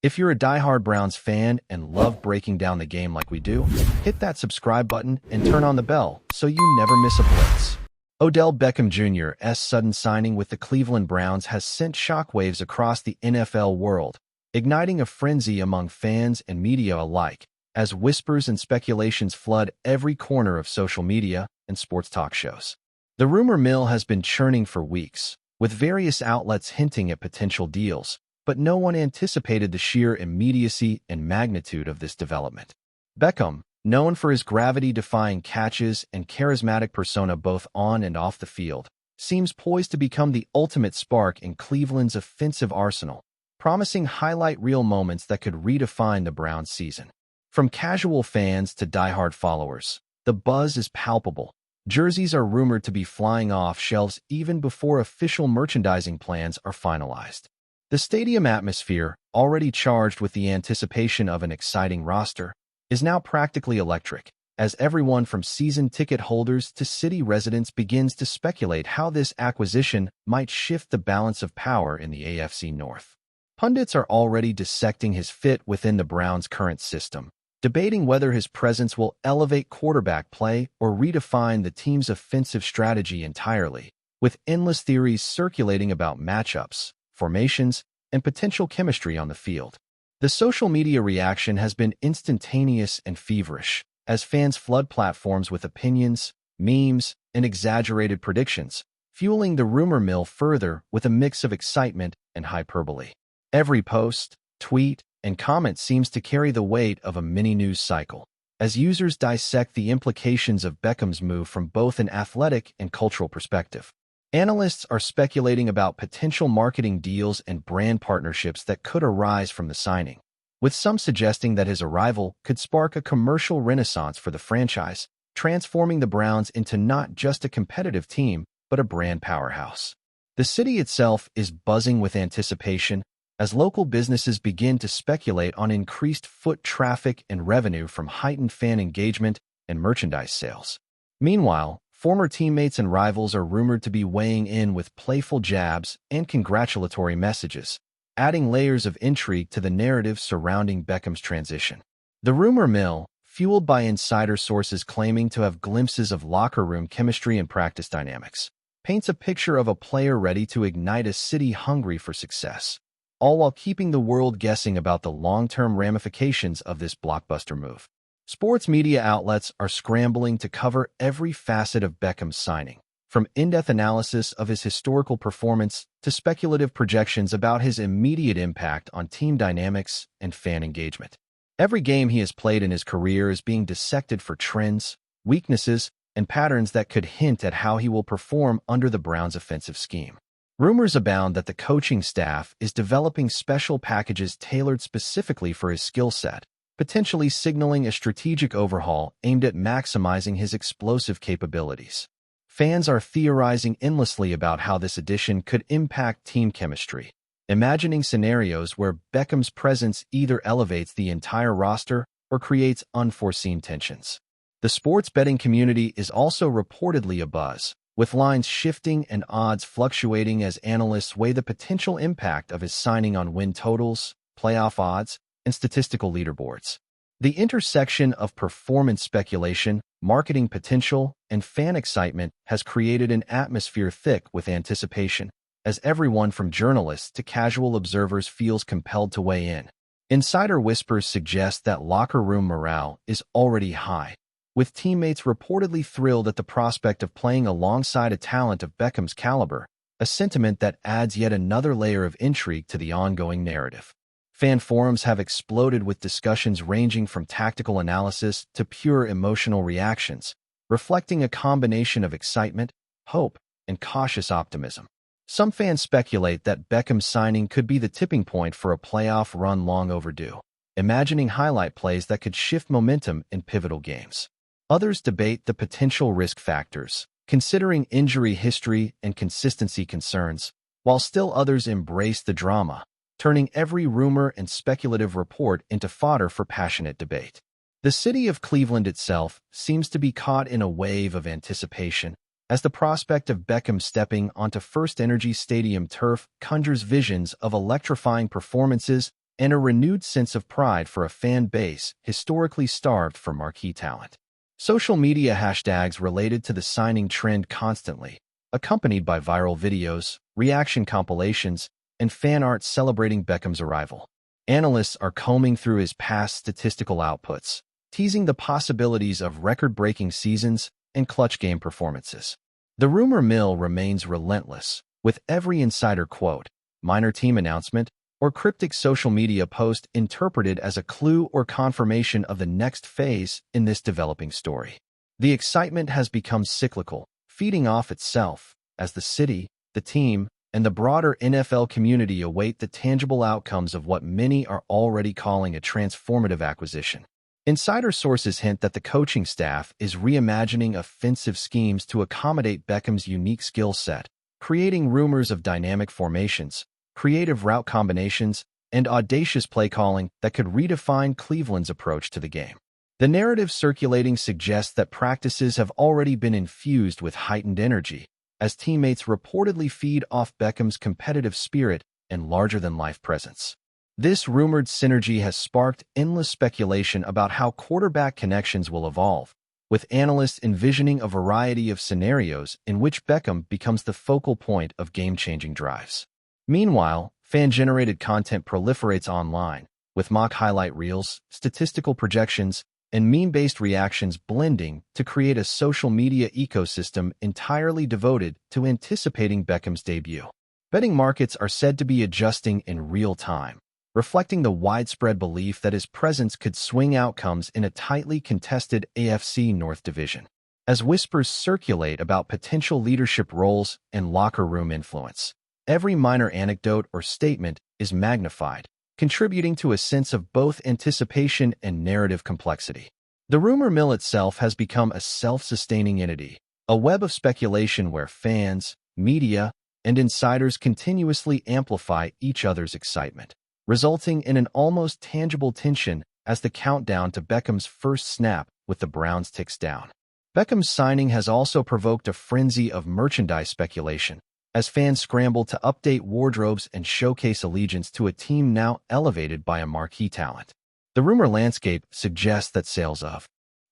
If you're a diehard Browns fan and love breaking down the game like we do, hit that subscribe button and turn on the bell so you never miss a blitz. Odell Beckham Jr.'s sudden signing with the Cleveland Browns has sent shockwaves across the NFL world, igniting a frenzy among fans and media alike, as whispers and speculations flood every corner of social media and sports talk shows. The rumor mill has been churning for weeks, with various outlets hinting at potential deals, but no one anticipated the sheer immediacy and magnitude of this development. Beckham, known for his gravity-defying catches and charismatic persona both on and off the field, seems poised to become the ultimate spark in Cleveland's offensive arsenal, promising highlight reel moments that could redefine the Browns' season. From casual fans to diehard followers, the buzz is palpable. Jerseys are rumored to be flying off shelves even before official merchandising plans are finalized. The stadium atmosphere, already charged with the anticipation of an exciting roster, is now practically electric, as everyone from season ticket holders to city residents begins to speculate how this acquisition might shift the balance of power in the AFC North. Pundits are already dissecting his fit within the Browns' current system, debating whether his presence will elevate quarterback play or redefine the team's offensive strategy entirely, with endless theories circulating about matchups, formations, and potential chemistry on the field. The social media reaction has been instantaneous and feverish, as fans flood platforms with opinions, memes, and exaggerated predictions, fueling the rumor mill further with a mix of excitement and hyperbole. Every post, tweet, and comment seems to carry the weight of a mini-news cycle, as users dissect the implications of Beckham's move from both an athletic and cultural perspective. Analysts are speculating about potential marketing deals and brand partnerships that could arise from the signing, with some suggesting that his arrival could spark a commercial renaissance for the franchise, transforming the Browns into not just a competitive team, but a brand powerhouse. The city itself is buzzing with anticipation, as local businesses begin to speculate on increased foot traffic and revenue from heightened fan engagement and merchandise sales. Meanwhile, former teammates and rivals are rumored to be weighing in with playful jabs and congratulatory messages, adding layers of intrigue to the narrative surrounding Beckham's transition. The rumor mill, fueled by insider sources claiming to have glimpses of locker room chemistry and practice dynamics, paints a picture of a player ready to ignite a city hungry for success, all while keeping the world guessing about the long-term ramifications of this blockbuster move. Sports media outlets are scrambling to cover every facet of Beckham's signing, from in-depth analysis of his historical performance to speculative projections about his immediate impact on team dynamics and fan engagement. Every game he has played in his career is being dissected for trends, weaknesses, and patterns that could hint at how he will perform under the Browns' offensive scheme. Rumors abound that the coaching staff is developing special packages tailored specifically for his skill set, potentially signaling a strategic overhaul aimed at maximizing his explosive capabilities. Fans are theorizing endlessly about how this addition could impact team chemistry, imagining scenarios where Beckham's presence either elevates the entire roster or creates unforeseen tensions. The sports betting community is also reportedly abuzz, with lines shifting and odds fluctuating as analysts weigh the potential impact of his signing on win totals, playoff odds, and statistical leaderboards. The intersection of performance speculation, marketing potential, and fan excitement has created an atmosphere thick with anticipation, as everyone from journalists to casual observers feels compelled to weigh in. Insider whispers suggest that locker room morale is already high, with teammates reportedly thrilled at the prospect of playing alongside a talent of Beckham's caliber, a sentiment that adds yet another layer of intrigue to the ongoing narrative. Fan forums have exploded with discussions ranging from tactical analysis to pure emotional reactions, reflecting a combination of excitement, hope, and cautious optimism. Some fans speculate that Beckham's signing could be the tipping point for a playoff run long overdue, imagining highlight plays that could shift momentum in pivotal games. Others debate the potential risk factors, considering injury history and consistency concerns, while still others embrace the drama, turning every rumor and speculative report into fodder for passionate debate. The city of Cleveland itself seems to be caught in a wave of anticipation, as the prospect of Beckham stepping onto First Energy Stadium turf conjures visions of electrifying performances and a renewed sense of pride for a fan base historically starved for marquee talent. Social media hashtags related to the signing trend constantly, accompanied by viral videos, reaction compilations, and fan art celebrating Beckham's arrival. Analysts are combing through his past statistical outputs, teasing the possibilities of record-breaking seasons and clutch game performances. The rumor mill remains relentless, with every insider quote, minor team announcement, or cryptic social media post interpreted as a clue or confirmation of the next phase in this developing story. The excitement has become cyclical, feeding off itself, as the city, the team, and the broader NFL community await the tangible outcomes of what many are already calling a transformative acquisition. Insider sources hint that the coaching staff is reimagining offensive schemes to accommodate Beckham's unique skill set, creating rumors of dynamic formations, creative route combinations, and audacious play calling that could redefine Cleveland's approach to the game. The narrative circulating suggests that practices have already been infused with heightened energy, as teammates reportedly feed off Beckham's competitive spirit and larger-than-life presence. This rumored synergy has sparked endless speculation about how quarterback connections will evolve, with analysts envisioning a variety of scenarios in which Beckham becomes the focal point of game-changing drives. Meanwhile, fan-generated content proliferates online, with mock highlight reels, statistical projections, and meme-based reactions blending to create a social media ecosystem entirely devoted to anticipating Beckham's debut. Betting markets are said to be adjusting in real time, reflecting the widespread belief that his presence could swing outcomes in a tightly contested AFC North division. As whispers circulate about potential leadership roles and locker room influence, every minor anecdote or statement is magnified, contributing to a sense of both anticipation and narrative complexity. The rumor mill itself has become a self-sustaining entity, a web of speculation where fans, media, and insiders continuously amplify each other's excitement, resulting in an almost tangible tension as the countdown to Beckham's first snap with the Browns ticks down. Beckham's signing has also provoked a frenzy of merchandise speculation, as fans scramble to update wardrobes and showcase allegiance to a team now elevated by a marquee talent. The rumor landscape suggests that sales of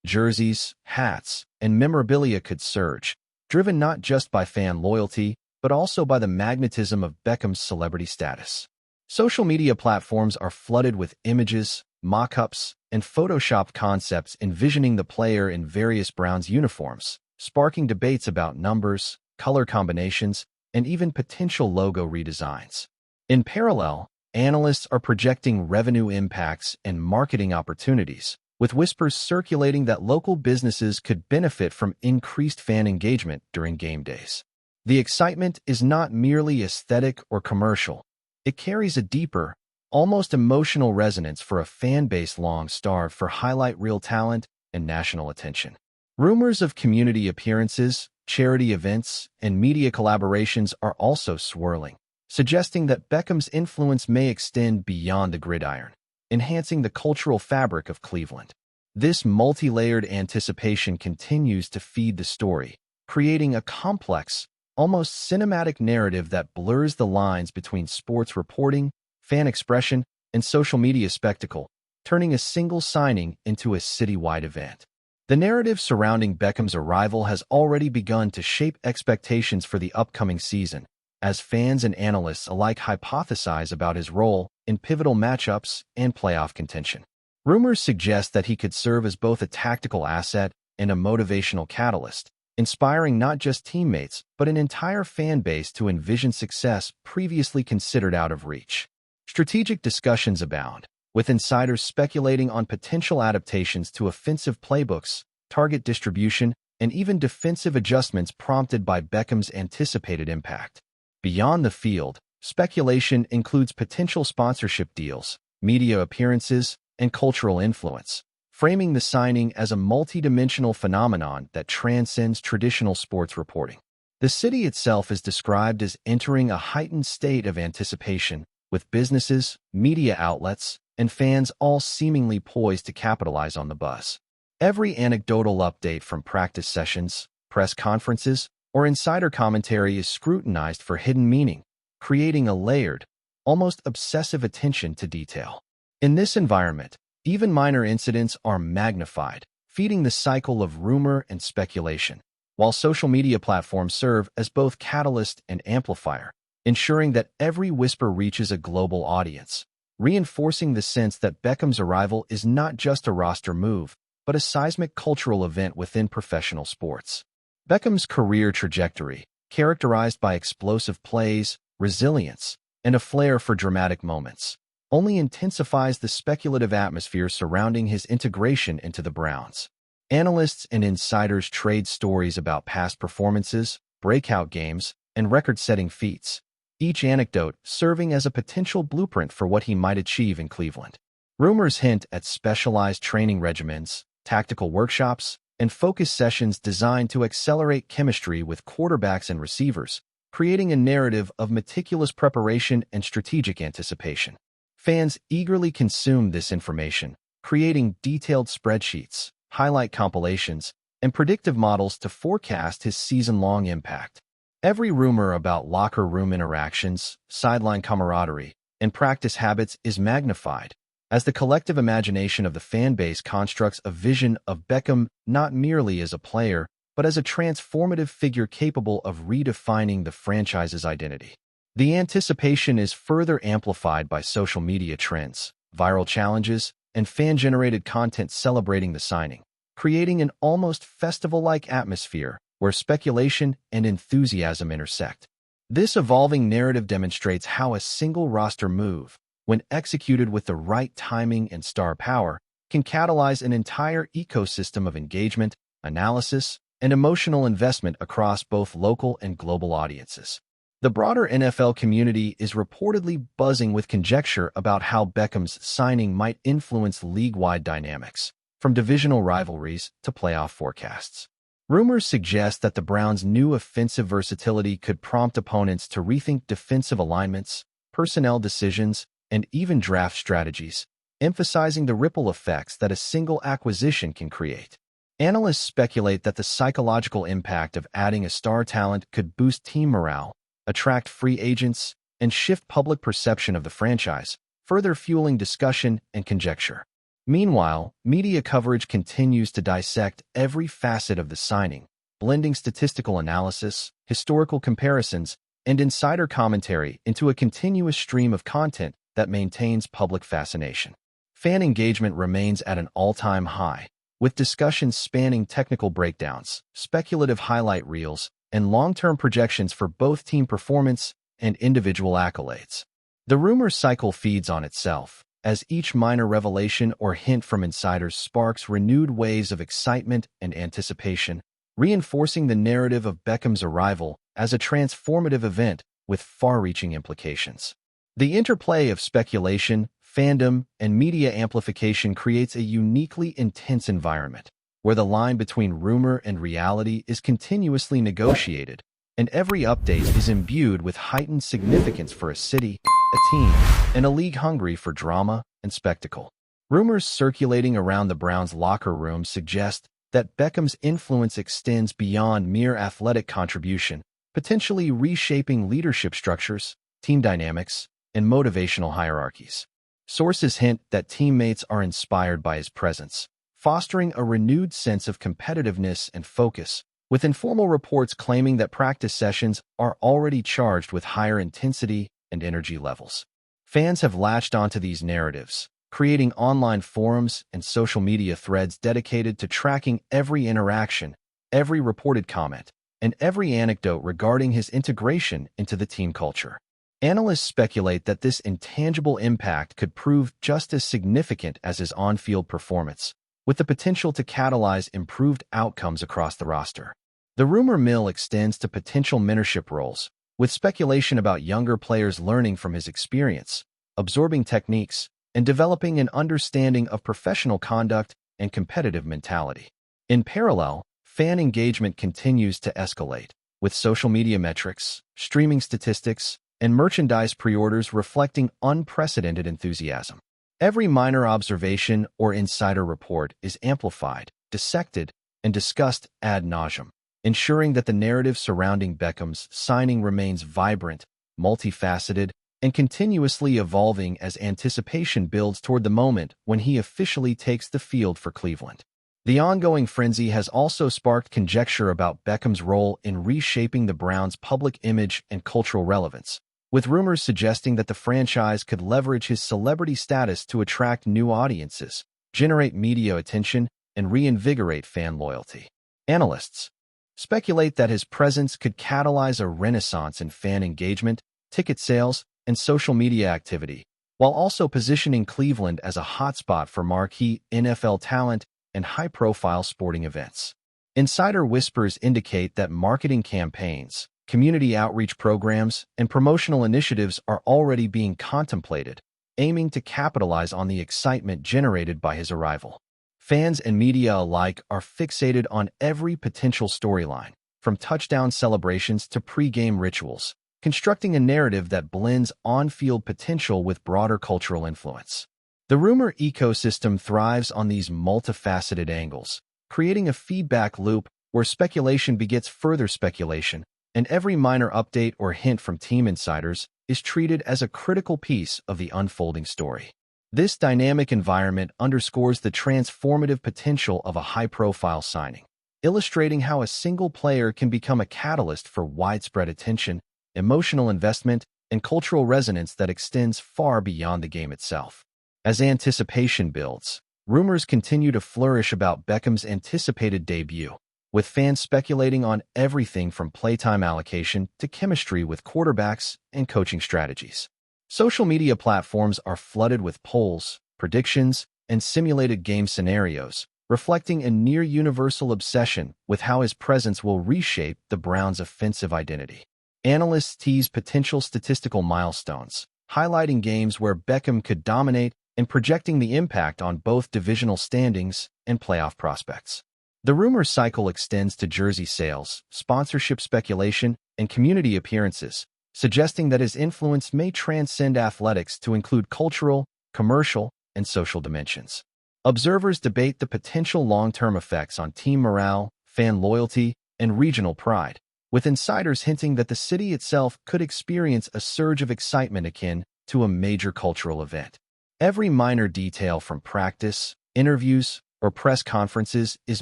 jerseys, hats, and memorabilia could surge, driven not just by fan loyalty, but also by the magnetism of Beckham's celebrity status. Social media platforms are flooded with images, mock-ups, and photoshopped concepts envisioning the player in various Browns uniforms, sparking debates about numbers, color combinations, and even potential logo redesigns. In parallel, analysts are projecting revenue impacts and marketing opportunities, with whispers circulating that local businesses could benefit from increased fan engagement during game days. The excitement is not merely aesthetic or commercial. It carries a deeper, almost emotional resonance for a fan base long starved for highlight reel talent and national attention. Rumors of community appearances, charity events, and media collaborations are also swirling, suggesting that Beckham's influence may extend beyond the gridiron, enhancing the cultural fabric of Cleveland. This multi-layered anticipation continues to feed the story, creating a complex, almost cinematic narrative that blurs the lines between sports reporting, fan expression, and social media spectacle, turning a single signing into a citywide event. The narrative surrounding Beckham's arrival has already begun to shape expectations for the upcoming season, as fans and analysts alike hypothesize about his role in pivotal matchups and playoff contention. Rumors suggest that he could serve as both a tactical asset and a motivational catalyst, inspiring not just teammates but an entire fan base to envision success previously considered out of reach. Strategic discussions abound, with insiders speculating on potential adaptations to offensive playbooks, target distribution, and even defensive adjustments prompted by Beckham's anticipated impact. Beyond the field, speculation includes potential sponsorship deals, media appearances, and cultural influence, framing the signing as a multidimensional phenomenon that transcends traditional sports reporting. The city itself is described as entering a heightened state of anticipation, with businesses, media outlets, and fans all seemingly poised to capitalize on the buzz. Every anecdotal update from practice sessions, press conferences, or insider commentary is scrutinized for hidden meaning, creating a layered, almost obsessive attention to detail. In this environment, even minor incidents are magnified, feeding the cycle of rumor and speculation, while social media platforms serve as both catalyst and amplifier, ensuring that every whisper reaches a global audience, reinforcing the sense that Beckham's arrival is not just a roster move, but a seismic cultural event within professional sports. Beckham's career trajectory, characterized by explosive plays, resilience, and a flair for dramatic moments, only intensifies the speculative atmosphere surrounding his integration into the Browns. Analysts and insiders trade stories about past performances, breakout games, and record-setting feats, each anecdote serving as a potential blueprint for what he might achieve in Cleveland. Rumors hint at specialized training regimens, tactical workshops, and focus sessions designed to accelerate chemistry with quarterbacks and receivers, creating a narrative of meticulous preparation and strategic anticipation. Fans eagerly consume this information, creating detailed spreadsheets, highlight compilations, and predictive models to forecast his season-long impact. Every rumor about locker room interactions, sideline camaraderie, and practice habits is magnified, as the collective imagination of the fan base constructs a vision of Beckham not merely as a player, but as a transformative figure capable of redefining the franchise's identity. The anticipation is further amplified by social media trends, viral challenges, and fan-generated content celebrating the signing, creating an almost festival-like atmosphere where speculation and enthusiasm intersect. This evolving narrative demonstrates how a single roster move, when executed with the right timing and star power, can catalyze an entire ecosystem of engagement, analysis, and emotional investment across both local and global audiences. The broader NFL community is reportedly buzzing with conjecture about how Beckham's signing might influence league-wide dynamics, from divisional rivalries to playoff forecasts. Rumors suggest that the Browns' new offensive versatility could prompt opponents to rethink defensive alignments, personnel decisions, and even draft strategies, emphasizing the ripple effects that a single acquisition can create. Analysts speculate that the psychological impact of adding a star talent could boost team morale, attract free agents, and shift public perception of the franchise, further fueling discussion and conjecture. Meanwhile, media coverage continues to dissect every facet of the signing, blending statistical analysis, historical comparisons, and insider commentary into a continuous stream of content that maintains public fascination. Fan engagement remains at an all-time high, with discussions spanning technical breakdowns, speculative highlight reels, and long-term projections for both team performance and individual accolades. The rumor cycle feeds on itself, as each minor revelation or hint from insiders sparks renewed waves of excitement and anticipation, reinforcing the narrative of Beckham's arrival as a transformative event with far-reaching implications. The interplay of speculation, fandom, and media amplification creates a uniquely intense environment, where the line between rumor and reality is continuously negotiated, and every update is imbued with heightened significance for a city, a team, and a league hungry for drama and spectacle. Rumors circulating around the Browns' locker room suggest that Beckham's influence extends beyond mere athletic contribution, potentially reshaping leadership structures, team dynamics, and motivational hierarchies. Sources hint that teammates are inspired by his presence, fostering a renewed sense of competitiveness and focus, with informal reports claiming that practice sessions are already charged with higher intensity and energy levels. Fans have latched onto these narratives, creating online forums and social media threads dedicated to tracking every interaction, every reported comment, and every anecdote regarding his integration into the team culture. Analysts speculate that this intangible impact could prove just as significant as his on-field performance, with the potential to catalyze improved outcomes across the roster. The rumor mill extends to potential mentorship roles, with speculation about younger players learning from his experience, absorbing techniques, and developing an understanding of professional conduct and competitive mentality. In parallel, fan engagement continues to escalate, with social media metrics, streaming statistics, and merchandise pre-orders reflecting unprecedented enthusiasm. Every minor observation or insider report is amplified, dissected, and discussed ad nauseum, ensuring that the narrative surrounding Beckham's signing remains vibrant, multifaceted, and continuously evolving as anticipation builds toward the moment when he officially takes the field for Cleveland. The ongoing frenzy has also sparked conjecture about Beckham's role in reshaping the Browns' public image and cultural relevance, with rumors suggesting that the franchise could leverage his celebrity status to attract new audiences, generate media attention, and reinvigorate fan loyalty. Analysts speculate that his presence could catalyze a renaissance in fan engagement, ticket sales, and social media activity, while also positioning Cleveland as a hotspot for marquee NFL talent and high-profile sporting events. Insider whispers indicate that marketing campaigns, community outreach programs, and promotional initiatives are already being contemplated, aiming to capitalize on the excitement generated by his arrival. Fans and media alike are fixated on every potential storyline, from touchdown celebrations to pre-game rituals, constructing a narrative that blends on-field potential with broader cultural influence. The rumor ecosystem thrives on these multifaceted angles, creating a feedback loop where speculation begets further speculation, and every minor update or hint from team insiders is treated as a critical piece of the unfolding story. This dynamic environment underscores the transformative potential of a high-profile signing, illustrating how a single player can become a catalyst for widespread attention, emotional investment, and cultural resonance that extends far beyond the game itself. As anticipation builds, rumors continue to flourish about Beckham's anticipated debut, with fans speculating on everything from playtime allocation to chemistry with quarterbacks and coaching strategies. Social media platforms are flooded with polls, predictions, and simulated game scenarios, reflecting a near-universal obsession with how his presence will reshape the Browns' offensive identity. Analysts tease potential statistical milestones, highlighting games where Beckham could dominate and projecting the impact on both divisional standings and playoff prospects. The rumor cycle extends to jersey sales, sponsorship speculation, and community appearances, suggesting that his influence may transcend athletics to include cultural, commercial, and social dimensions. Observers debate the potential long-term effects on team morale, fan loyalty, and regional pride, with insiders hinting that the city itself could experience a surge of excitement akin to a major cultural event. Every minor detail from practice, interviews, or press conferences is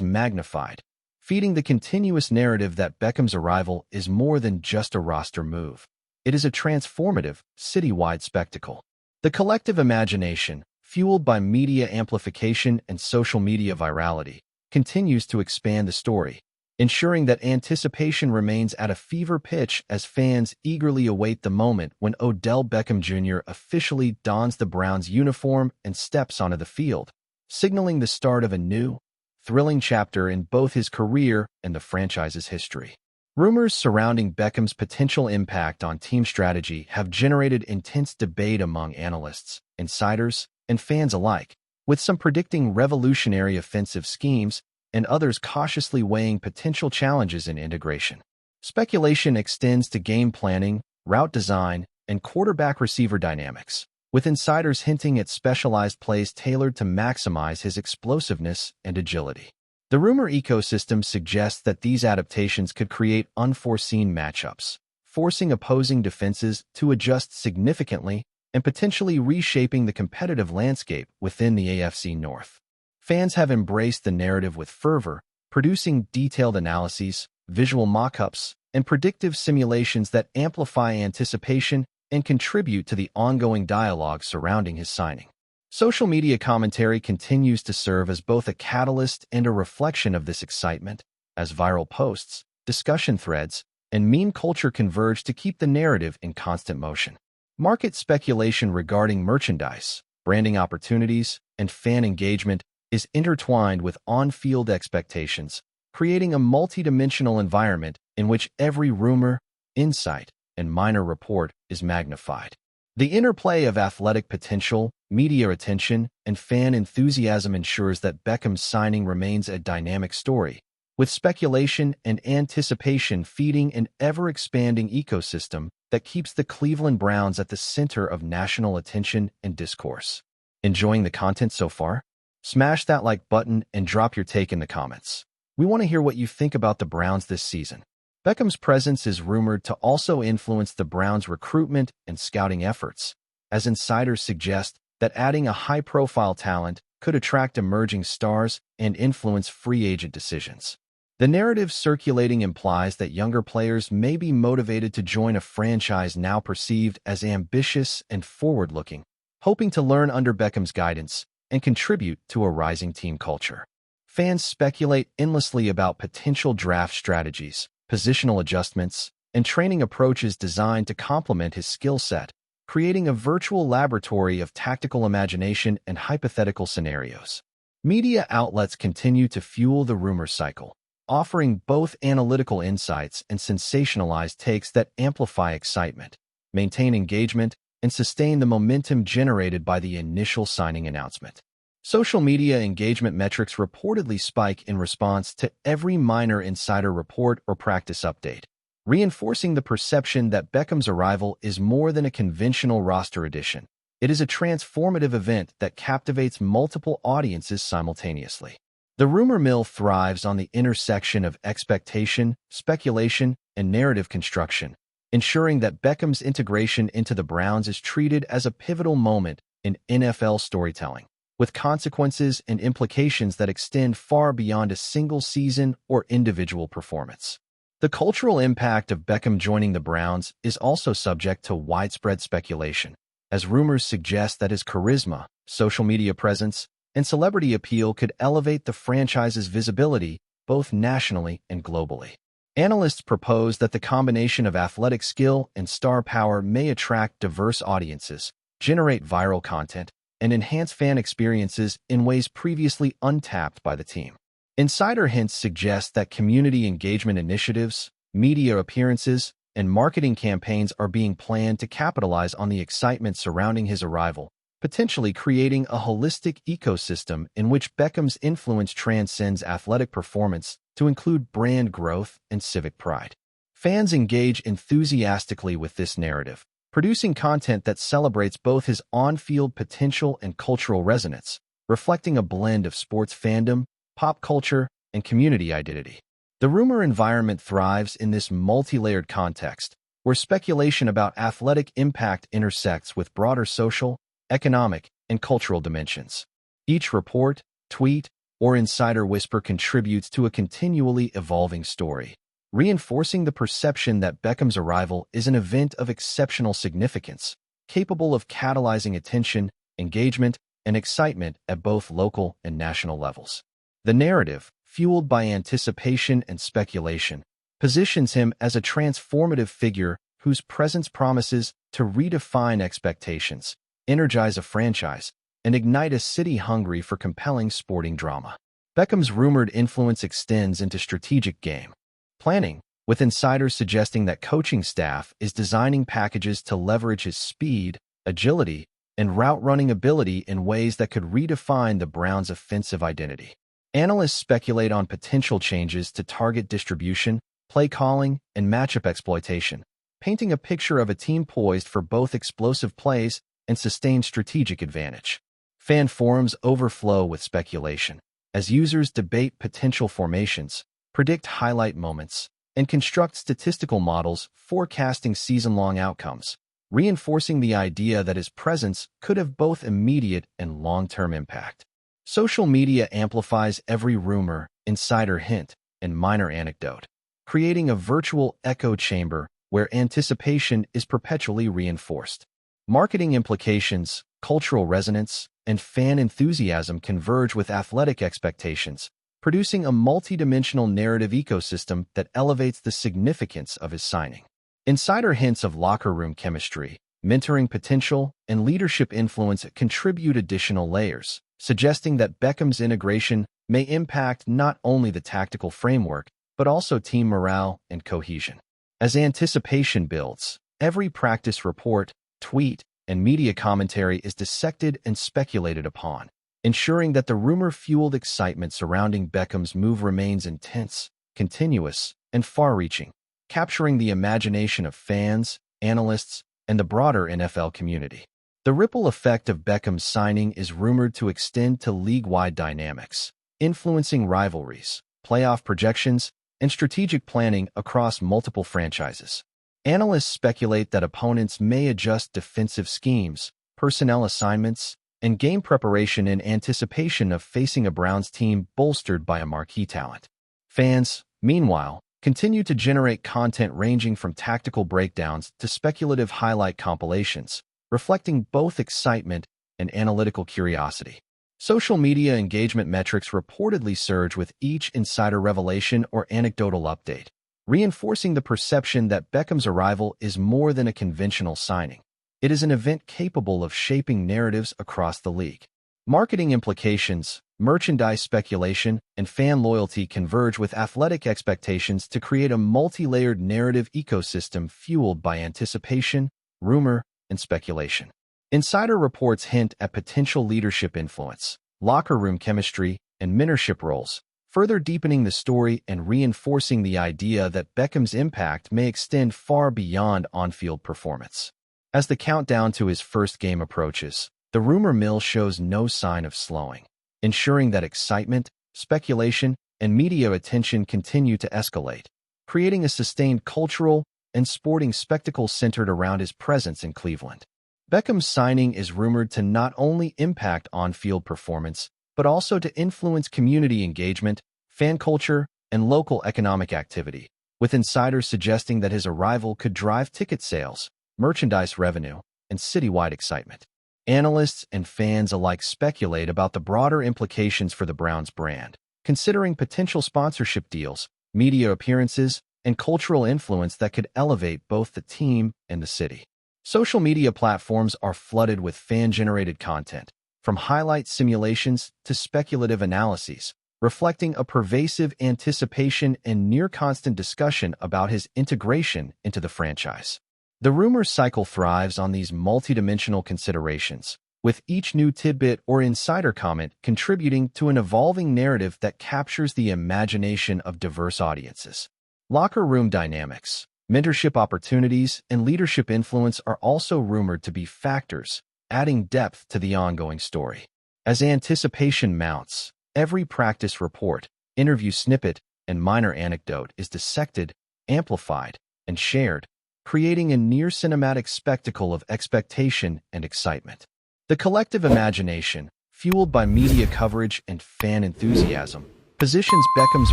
magnified, feeding the continuous narrative that Beckham's arrival is more than just a roster move. It is a transformative, citywide spectacle. The collective imagination, fueled by media amplification and social media virality, continues to expand the story, ensuring that anticipation remains at a fever pitch as fans eagerly await the moment when Odell Beckham Jr. officially dons the Browns' uniform and steps onto the field, signaling the start of a new, thrilling chapter in both his career and the franchise's history. Rumors surrounding Beckham's potential impact on team strategy have generated intense debate among analysts, insiders, and fans alike, with some predicting revolutionary offensive schemes and others cautiously weighing potential challenges in integration. Speculation extends to game planning, route design, and quarterback-receiver dynamics, with insiders hinting at specialized plays tailored to maximize his explosiveness and agility. The rumor ecosystem suggests that these adaptations could create unforeseen matchups, forcing opposing defenses to adjust significantly and potentially reshaping the competitive landscape within the AFC North. Fans have embraced the narrative with fervor, producing detailed analyses, visual mock-ups, and predictive simulations that amplify anticipation and contribute to the ongoing dialogue surrounding his signing. Social media commentary continues to serve as both a catalyst and a reflection of this excitement, as viral posts, discussion threads, and meme culture converge to keep the narrative in constant motion. Market speculation regarding merchandise, branding opportunities, and fan engagement is intertwined with on-field expectations, creating a multidimensional environment in which every rumor, insight, and minor report is magnified. The interplay of athletic potential, media attention, and fan enthusiasm ensures that Beckham's signing remains a dynamic story, with speculation and anticipation feeding an ever-expanding ecosystem that keeps the Cleveland Browns at the center of national attention and discourse. Enjoying the content so far? Smash that like button and drop your take in the comments. We want to hear what you think about the Browns this season. Beckham's presence is rumored to also influence the Browns' recruitment and scouting efforts, as insiders suggest that adding a high-profile talent could attract emerging stars and influence free agent decisions. The narrative circulating implies that younger players may be motivated to join a franchise now perceived as ambitious and forward-looking, hoping to learn under Beckham's guidance and contribute to a rising team culture. Fans speculate endlessly about potential draft strategies, positional adjustments, and training approaches designed to complement his skill set, creating a virtual laboratory of tactical imagination and hypothetical scenarios. Media outlets continue to fuel the rumor cycle, offering both analytical insights and sensationalized takes that amplify excitement, maintain engagement, and sustain the momentum generated by the initial signing announcement. Social media engagement metrics reportedly spike in response to every minor insider report or practice update, reinforcing the perception that Beckham's arrival is more than a conventional roster addition. It is a transformative event that captivates multiple audiences simultaneously. The rumor mill thrives on the intersection of expectation, speculation, and narrative construction, ensuring that Beckham's integration into the Browns is treated as a pivotal moment in NFL storytelling, with consequences and implications that extend far beyond a single season or individual performance. The cultural impact of Beckham joining the Browns is also subject to widespread speculation, as rumors suggest that his charisma, social media presence, and celebrity appeal could elevate the franchise's visibility both nationally and globally. Analysts propose that the combination of athletic skill and star power may attract diverse audiences, generate viral content, and enhance fan experiences in ways previously untapped by the team. Insider hints suggest that community engagement initiatives, media appearances, and marketing campaigns are being planned to capitalize on the excitement surrounding his arrival, potentially creating a holistic ecosystem in which Beckham's influence transcends athletic performance to include brand growth and civic pride. Fans engage enthusiastically with this narrative, producing content that celebrates both his on-field potential and cultural resonance, reflecting a blend of sports fandom, pop culture, and community identity. The rumor environment thrives in this multi-layered context, where speculation about athletic impact intersects with broader social, economic, and cultural dimensions. Each report, tweet, or insider whisper contributes to a continually evolving story, reinforcing the perception that Beckham's arrival is an event of exceptional significance, capable of catalyzing attention, engagement, and excitement at both local and national levels. The narrative, fueled by anticipation and speculation, positions him as a transformative figure whose presence promises to redefine expectations, energize a franchise, and ignite a city hungry for compelling sporting drama. Beckham's rumored influence extends into strategic game planning, with insiders suggesting that coaching staff is designing packages to leverage his speed, agility, and route-running ability in ways that could redefine the Browns' offensive identity. Analysts speculate on potential changes to target distribution, play calling, and matchup exploitation, painting a picture of a team poised for both explosive plays and sustained strategic advantage. Fan forums overflow with speculation, as users debate potential formations, predict highlight moments, and construct statistical models forecasting season-long outcomes, reinforcing the idea that his presence could have both immediate and long-term impact. Social media amplifies every rumor, insider hint, and minor anecdote, creating a virtual echo chamber where anticipation is perpetually reinforced. Marketing implications, cultural resonance, and fan enthusiasm converge with athletic expectations, producing a multidimensional narrative ecosystem that elevates the significance of his signing. Insider hints of locker room chemistry, mentoring potential, and leadership influence contribute additional layers, suggesting that Beckham's integration may impact not only the tactical framework, but also team morale and cohesion. As anticipation builds, every practice report, tweet, and media commentary is dissected and speculated upon, ensuring that the rumor-fueled excitement surrounding Beckham's move remains intense, continuous, and far-reaching, capturing the imagination of fans, analysts, and the broader NFL community. The ripple effect of Beckham's signing is rumored to extend to league-wide dynamics, influencing rivalries, playoff projections, and strategic planning across multiple franchises. Analysts speculate that opponents may adjust defensive schemes, personnel assignments, and game preparation in anticipation of facing a Browns team bolstered by a marquee talent. Fans, meanwhile, continue to generate content ranging from tactical breakdowns to speculative highlight compilations, reflecting both excitement and analytical curiosity. Social media engagement metrics reportedly surge with each insider revelation or anecdotal update, reinforcing the perception that Beckham's arrival is more than a conventional signing. It is an event capable of shaping narratives across the league. Marketing implications, merchandise speculation, and fan loyalty converge with athletic expectations to create a multi-layered narrative ecosystem fueled by anticipation, rumor, and speculation. Insider reports hint at potential leadership influence, locker room chemistry, and mentorship roles, further deepening the story and reinforcing the idea that Beckham's impact may extend far beyond on-field performance. As the countdown to his first game approaches, the rumor mill shows no sign of slowing, ensuring that excitement, speculation, and media attention continue to escalate, creating a sustained cultural and sporting spectacle centered around his presence in Cleveland. Beckham's signing is rumored to not only impact on-field performance, but also to influence community engagement, fan culture, and local economic activity, with insiders suggesting that his arrival could drive ticket sales, merchandise revenue, and citywide excitement. Analysts and fans alike speculate about the broader implications for the Browns brand, considering potential sponsorship deals, media appearances, and cultural influence that could elevate both the team and the city. Social media platforms are flooded with fan-generated content, from highlight simulations to speculative analyses, reflecting a pervasive anticipation and near-constant discussion about his integration into the franchise. The rumor cycle thrives on these multidimensional considerations, with each new tidbit or insider comment contributing to an evolving narrative that captures the imagination of diverse audiences. Locker room dynamics, mentorship opportunities, and leadership influence are also rumored to be factors, adding depth to the ongoing story. As anticipation mounts, every practice report, interview snippet, and minor anecdote is dissected, amplified, and shared, creating a near-cinematic spectacle of expectation and excitement. The collective imagination, fueled by media coverage and fan enthusiasm, positions Beckham's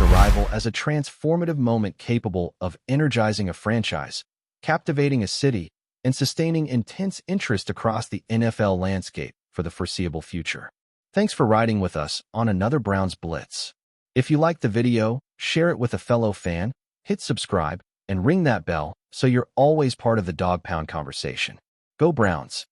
arrival as a transformative moment capable of energizing a franchise, captivating a city, and sustaining intense interest across the NFL landscape for the foreseeable future. Thanks for riding with us on another Browns Blitz. If you liked the video, share it with a fellow fan, hit subscribe, and ring that bell so you're always part of the Dawg Pound conversation. Go Browns!